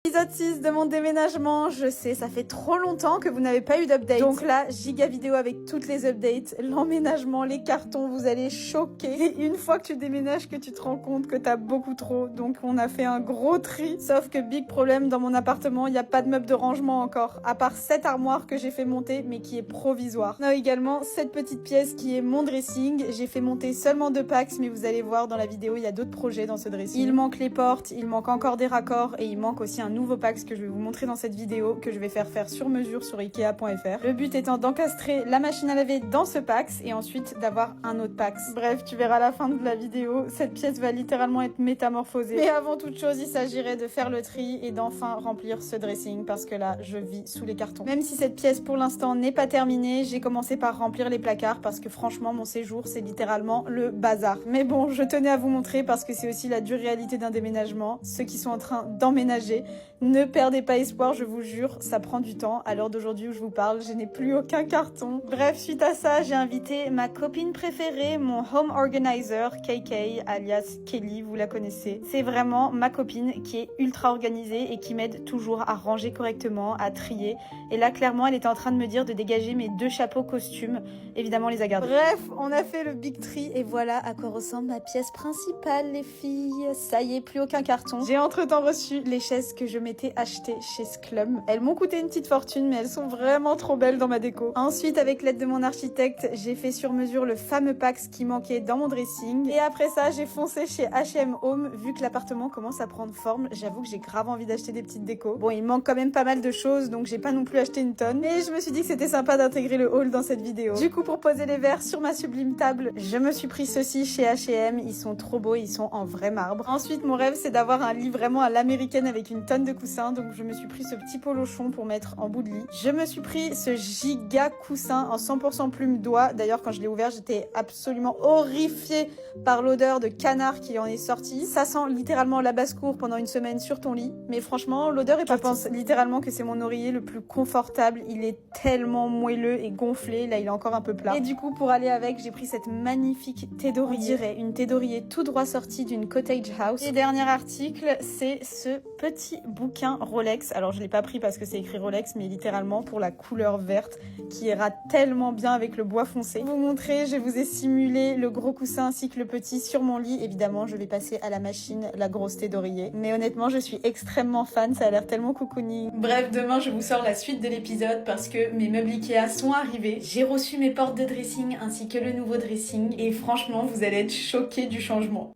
Épisode 6 de mon déménagement, je sais, ça fait trop longtemps que vous n'avez pas eu d'update. Donc là, giga vidéo avec toutes les updates, l'emménagement, les cartons, vous allez choquer. Et une fois que tu déménages, que tu te rends compte que t'as beaucoup trop. Donc on a fait un gros tri. Sauf que big problème, dans mon appartement, il n'y a pas de meubles de rangement encore. À part cette armoire que j'ai fait monter, mais qui est provisoire. On a également cette petite pièce qui est mon dressing. J'ai fait monter seulement 2 packs, mais vous allez voir dans la vidéo, il y a d'autres projets dans ce dressing. Il manque les portes, il manque encore des raccords et il manque aussi un nouveau Pax que je vais vous montrer dans cette vidéo, que je vais faire sur mesure sur Ikea.fr. Le but étant d'encastrer la machine à laver dans ce Pax et ensuite d'avoir un autre Pax. Bref, tu verras à la fin de la vidéo, cette pièce va littéralement être métamorphosée. Mais avant toute chose, il s'agirait de faire le tri et d'enfin remplir ce dressing parce que là, je vis sous les cartons. Même si cette pièce pour l'instant n'est pas terminée, j'ai commencé par remplir les placards parce que franchement, mon séjour, c'est littéralement le bazar. Mais bon, je tenais à vous montrer parce que c'est aussi la dure réalité d'un déménagement. Ceux qui sont en train d'emménager, ne perdez pas espoir, je vous jure, ça prend du temps. À l'heure d'aujourd'hui où je vous parle, je n'ai plus aucun carton. Bref, suite à ça, j'ai invité ma copine préférée, mon home organizer, KK, alias Kelly, vous la connaissez. C'est vraiment ma copine qui est ultra organisée et qui m'aide toujours à ranger correctement, à trier. Et là, clairement, elle était en train de me dire de dégager mes 2 chapeaux costumes. Évidemment, on les a gardés. Bref, on a fait le big tree et voilà à quoi ressemble ma pièce principale, les filles. Ça y est, plus aucun carton. J'ai entre-temps reçu les chaises que je m'étais achetées chez Sclum. Elles m'ont coûté une petite fortune, mais elles sont vraiment trop belles dans ma déco. Ensuite, avec l'aide de mon architecte, j'ai fait sur mesure le fameux Pax qui manquait dans mon dressing. Et après ça, j'ai foncé chez H&M Home. Vu que l'appartement commence à prendre forme, j'avoue que j'ai grave envie d'acheter des petites décos. Bon, il manque quand même pas mal de choses, donc j'ai pas non plus acheté une tonne. Mais je me suis dit que c'était sympa d'intégrer le haul dans cette vidéo. Du coup, pour poser les verres sur ma sublime table, je me suis pris ceux-ci chez H&M. Ils sont trop beaux, ils sont en vrai marbre. Ensuite, mon rêve, c'est d'avoir un lit vraiment à l'américaine avec une tonne de coussins. Donc je me suis pris ce petit polochon pour mettre en bout de lit. Je me suis pris ce giga coussin en 100% plume d'oie. D'ailleurs, quand je l'ai ouvert, j'étais absolument horrifiée par l'odeur de canard qui en est sortie. Ça sent littéralement la basse-cour pendant une semaine sur ton lit. Mais franchement, l'odeur est pas... Je pense littéralement que c'est mon oreiller le plus confortable. Il est tellement moelleux et gonflé. Là, il est encore un peu plat. Et du coup, pour aller avec, j'ai pris cette magnifique thé d'oreiller. On dirait une thé d'oreiller tout droit sortie d'une cottage house. Et dernier article, c'est ce petit bouquin Rolex. Alors, je l'ai pas pris parce que c'est écrit Rolex, mais littéralement pour la couleur verte qui ira tellement bien avec le bois foncé. Pour vous montrer, je vous ai simulé le gros coussin ainsi que le petit sur mon lit. Évidemment, je vais passer à la machine la grosse thé d'oreiller. Mais honnêtement, je suis extrêmement fan. Ça a l'air tellement cocooning. Bref, demain, je vous sors la suite de l'épisode parce que mes meubles Ikea sont arrivés. J'ai reçu mes portes de dressing ainsi que le nouveau dressing. Et franchement, vous allez être choqués du changement.